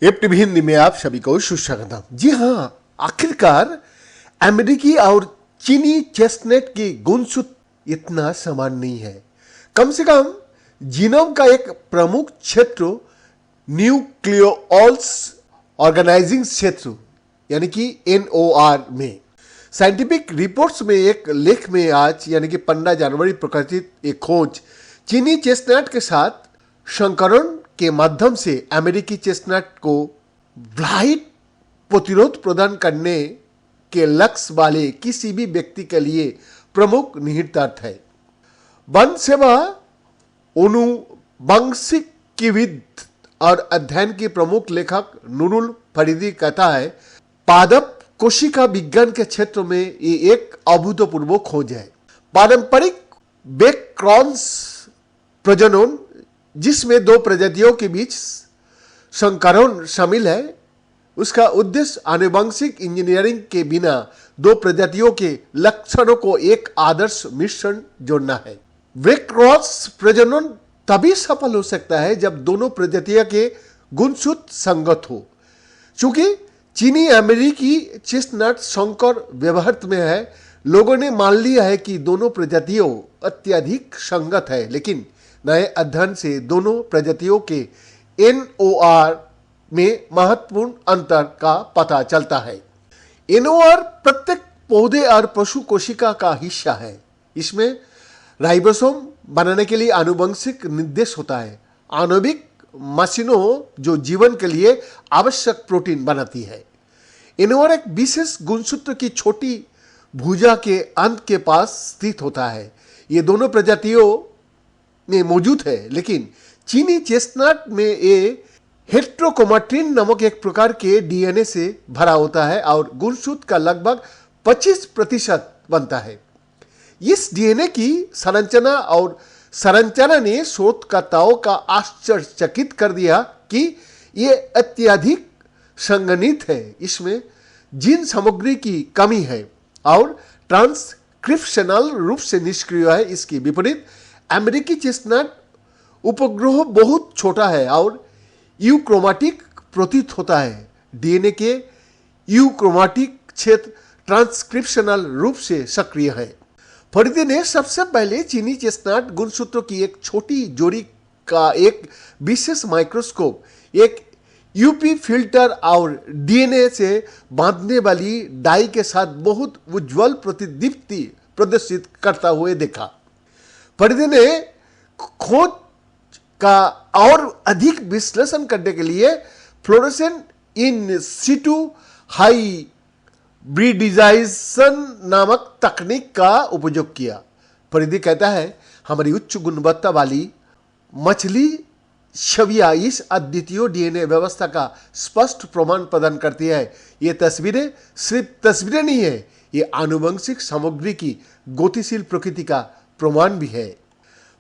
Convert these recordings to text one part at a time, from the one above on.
FTV Hindi में आप सभी को सुस्वागतम। जी हाँ, आखिरकार अमेरिकी और चीनी चेस्टनट की गुणसूत्र इतना समान नहीं है। कम से कम जीनोम का एक प्रमुख क्षेत्र न्यूक्लियोल्स ऑर्गेनाइजिंग क्षेत्र यानी कि NOR में साइंटिफिक रिपोर्ट्स में एक लेख में आज यानी कि 15 जनवरी प्रकाशित एक खोज चीनी चेस्टनट के साथ संकरण के माध्यम से अमेरिकी चेस्टनट को ब्लाइट प्रतिरोध प्रदान करने के लक्ष्य वाले किसी भी व्यक्ति के लिए प्रमुख निहितार्थ है। वन सेवा अनुवांशिकीविद और अध्ययन के प्रमुख लेखक नूरुल फरीदी कहता है, पादप कोशिका विज्ञान के क्षेत्र में ये एक अभूतपूर्व खोज है। पारंपरिक बैक क्रॉस प्रजनन जिसमें दो प्रजातियों के बीच संकरण शामिल है, उसका उद्देश्य आनुवंशिक इंजीनियरिंग के बिना दो प्रजातियों के लक्षणों को एक आदर्श मिश्रण जोड़ना है। बैक क्रॉस प्रजनन तभी सफल हो सकता है जब दोनों प्रजातियों के गुणसूत्र संगत हो। चूंकि चीनी अमेरिकी चेस्टनट संकर व्यवहार में है, लोगों ने मान लिया है कि दोनों प्रजातियों अत्यधिक संगत है, लेकिन नए अध्ययन से दोनों प्रजातियों के NOR में महत्वपूर्ण अंतर का पता चलता है। NOR प्रत्येक पौधे और पशु कोशिका का हिस्सा है। इसमें राइबोसोम बनाने के लिए आनुवंशिक निर्देश होता है, आणविक मशीनों जो जीवन के लिए आवश्यक प्रोटीन बनाती है। NOR एक विशेष गुणसूत्र की छोटी भुजा के अंत के पास स्थित होता है। ये दोनों प्रजातियों में मौजूद है, लेकिन चीनी चेस्टनट में ये हेट्रोक्रोमाटिन नामक एक प्रकार के DNA से भरा होता है और गुणसूत्र का लगभग 25% बनता है। इस DNA की संरचना ने शोधकर्ताओं का आश्चर्यचकित कर दिया कि ये अत्यधिक संगठित है। इसमें जीन सामग्री की कमी है और ट्रांसक्रिप्शनल रूप से निष्क्रिय है। इसके विपरीत अमेरिकी चेस्टनट उपग्रह बहुत छोटा है और यूक्रोमाटिक प्रतीत होता है। DNA के यूक्रोमाटिक क्षेत्र ट्रांसक्रिप्शनल रूप से सक्रिय है। फरीदी ने सबसे पहले चीनी चेस्टनट गुणसूत्रों की एक छोटी जोड़ी का एक विशेष माइक्रोस्कोप, एक UV फिल्टर और DNA से बांधने वाली डाई के साथ बहुत उज्ज्वल प्रतिदीप्ति प्रदर्शित करता हुए देखा। फरीदी ने खोज का और अधिक विश्लेषण करने के लिए फ्लोरेसेंट इन सिटू हाइब्रिडाइजेशन नामक तकनीक का उपयोग किया। फरीदी कहता है, हमारी उच्च गुणवत्ता वाली मछली छवियां इस अद्वितीय DNA व्यवस्था का स्पष्ट प्रमाण प्रदान करती है। ये तस्वीरें सिर्फ तस्वीरें नहीं है, ये आनुवंशिक सामग्री की गतिशील प्रकृति का प्रमाण भी है।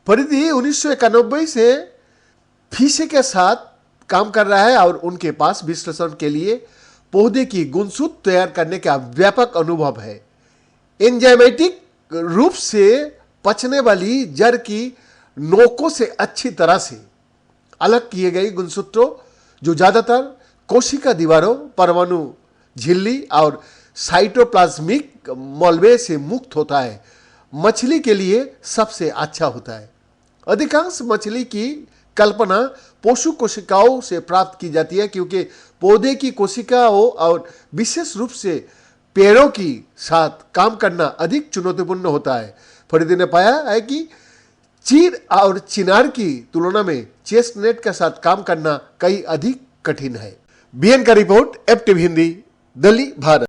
फरीदी 1991 से फीसे के साथ काम कर रहा है और उनके पास विश्लेषण के लिए पौधे की गुणसूत्र तैयार करने का व्यापक अनुभव है। एंजाइमेटिक रूप से पचने वाली जड़ की नोकों से अच्छी तरह से अलग किए गए गुणसूत्रों जो ज्यादातर कोशिका दीवारों, परमाणु झिल्ली और साइटोप्लाज्मिक मलबे से मुक्त होता है, मछली के लिए सबसे अच्छा होता है। अधिकांश मछली की कल्पना पशु कोशिकाओं से प्राप्त की जाती है, क्योंकि पौधे की कोशिकाओं और विशेष रूप से पेड़ों की साथ काम करना अधिक चुनौतीपूर्ण होता है। फरीदी ने पाया है कि चीर और चिनार की तुलना में चेस्टनट के साथ काम करना कई अधिक कठिन है। BN का रिपोर्ट, FTV हिंदी, दिल्ली, भारत।